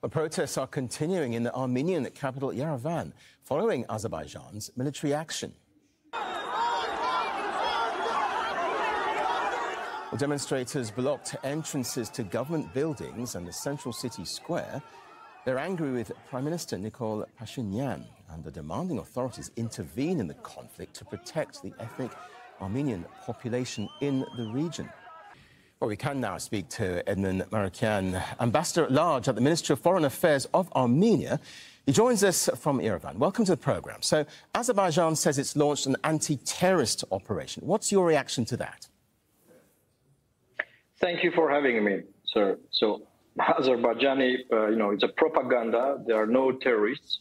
The protests are continuing in the Armenian capital Yerevan following Azerbaijan's military action. Well, demonstrators blocked entrances to government buildings and the central city square. They're angry with Prime Minister Nikol Pashinyan and are demanding authorities intervene in the conflict to protect the ethnic Armenian population in the region. Well, we can now speak to Edmon Marukyan, Ambassador at Large at the Ministry of Foreign Affairs of Armenia. He joins us from Yerevan. Welcome to the programme. So, Azerbaijan says it's launched an anti-terrorist operation. What's your reaction to that? Thank you for having me, sir. So, Azerbaijani, it's a propaganda. There are no terrorists.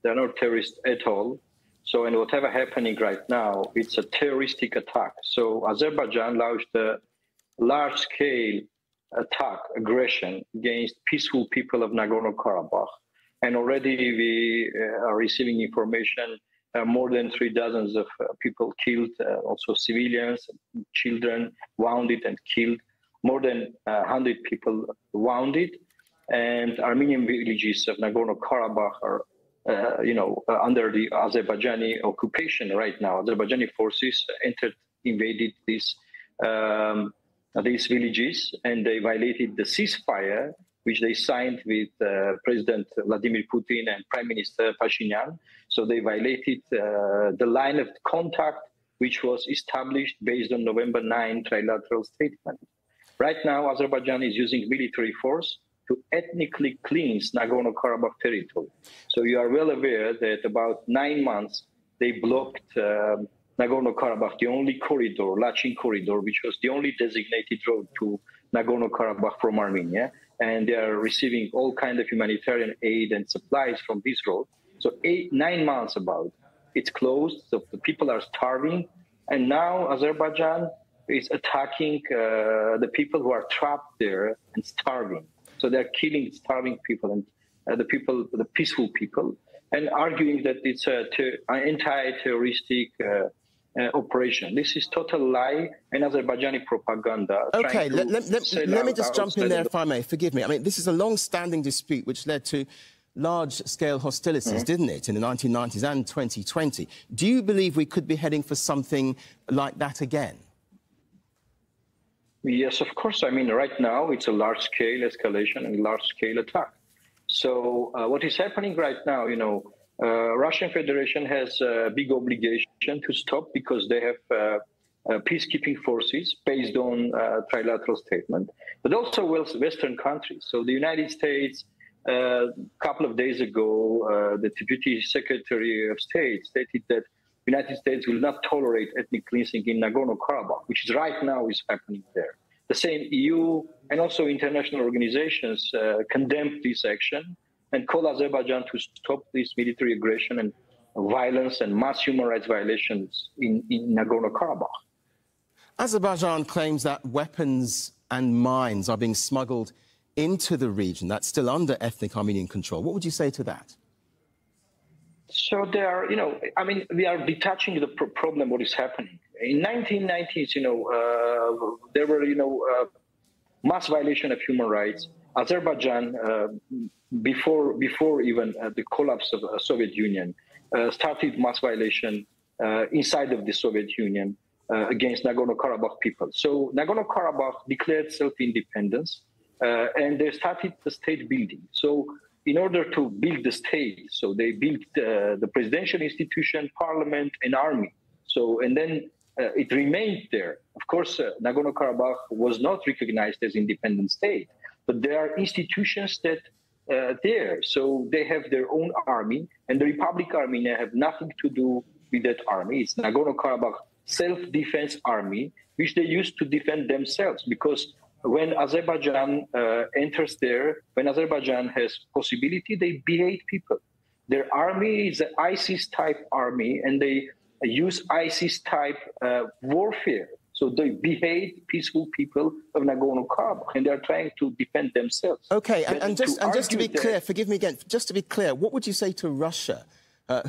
There are no terrorists at all. So, and whatever happening right now, it's a terroristic attack. So, Azerbaijan launched a large-scale attack, aggression against peaceful people of Nagorno-Karabakh. And already we are receiving information, more than 3 dozens of people killed, also civilians, children wounded and killed, more than 100 people wounded. And Armenian villages of Nagorno-Karabakh are, under the Azerbaijani occupation right now. Azerbaijani forces invaded these villages, and they violated the ceasefire which they signed with President Vladimir Putin and Prime Minister Pashinyan. So they violated the line of contact which was established based on November 9 trilateral statement. Right now, Azerbaijan is using military force to ethnically cleanse Nagorno-Karabakh territory. So you are well aware that about 9 months they blocked Nagorno-Karabakh, the only corridor, Lachin corridor, which was the only designated road to Nagorno-Karabakh from Armenia. And they are receiving all kinds of humanitarian aid and supplies from this road. So 9 months about, it's closed, so the people are starving. And now Azerbaijan is attacking the people who are trapped there and starving. So they're killing starving people and the peaceful people, and arguing that it's an anti-terroristic operation. This is total lie and Azerbaijani propaganda. Okay, let me just jump in there if I may. Forgive me. I mean, this is a long-standing dispute which led to large-scale hostilities, didn't it, in the 1990s and 2020. Do you believe we could be heading for something like that again? Yes, of course. I mean, right now it's a large-scale escalation and large-scale attack. So what is happening right now, Russian Federation has a big obligation to stop because they have peacekeeping forces based on trilateral statement, but also Western countries. So the United States, a couple of days ago, the Deputy Secretary of State stated that the United States will not tolerate ethnic cleansing in Nagorno-Karabakh, which is right now is happening there. The same EU and also international organizations condemned this action and call Azerbaijan to stop this military aggression and violence and mass human rights violations in Nagorno-Karabakh. Azerbaijan claims that weapons and mines are being smuggled into the region that's still under ethnic Armenian control. What would you say to that? So there are, we are detaching the problem what is happening. In 1990s, there were, mass violation of human rights. Azerbaijan, before even the collapse of the Soviet Union, started mass violation inside of the Soviet Union against Nagorno-Karabakh people. So Nagorno-Karabakh declared self-independence and they started the state building. So in order to build the state, so they built the presidential institution, parliament, and army. So, and then it remained there. Of course, Nagorno-Karabakh was not recognized as independent state, but there are institutions that there. So they have their own army, and the Republic Armenia have nothing to do with that army. It's Nagorno-Karabakh self-defense army, which they use to defend themselves, because when Azerbaijan enters there, when Azerbaijan has possibility, they behead people. Their army is an ISIS-type army, and they use ISIS-type warfare. So they behead peaceful people of Nagorno-Karabakh, and they are trying to defend themselves. Okay, and just to be clear, forgive me again, just to be clear, what would you say to Russia,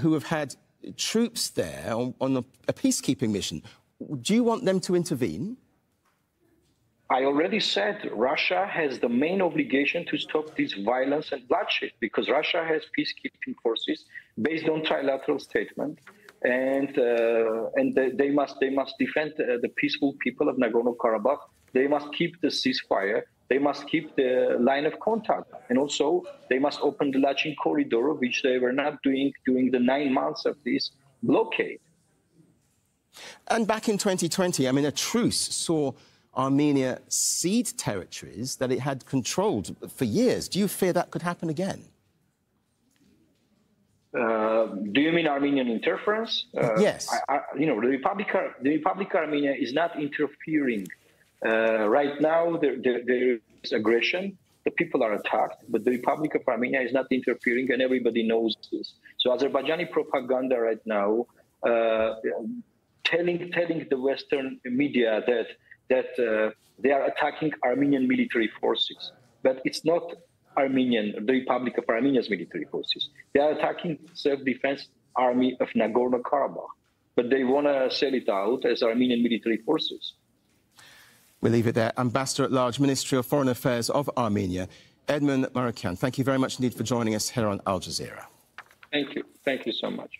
who have had troops there on a peacekeeping mission? Do you want them to intervene? I already said Russia has the main obligation to stop this violence and bloodshed because Russia has peacekeeping forces based on trilateral statement, and they must defend the peaceful people of Nagorno-Karabakh. They must keep the ceasefire. They must keep the line of contact, and also they must open the Lachin corridor, which they were not doing during the 9 months of this blockade. And back in 2020, I mean, a truce saw Armenia cede territories that it had controlled for years. Do you fear that could happen again? Do you mean Armenian interference? Yes. The Republic of Armenia is not interfering. Right now, there is aggression. The people are attacked, but the Republic of Armenia is not interfering, and everybody knows this. So Azerbaijani propaganda right now, telling the Western media that they are attacking Armenian military forces, but it's not the Republic of Armenia's military forces. They are attacking self-defense army of Nagorno-Karabakh, but they want to sell it out as Armenian military forces. We'll leave it there. Ambassador at Large, Ministry of Foreign Affairs of Armenia, Edmon Marukyan, thank you very much indeed for joining us here on Al Jazeera. Thank you. Thank you so much.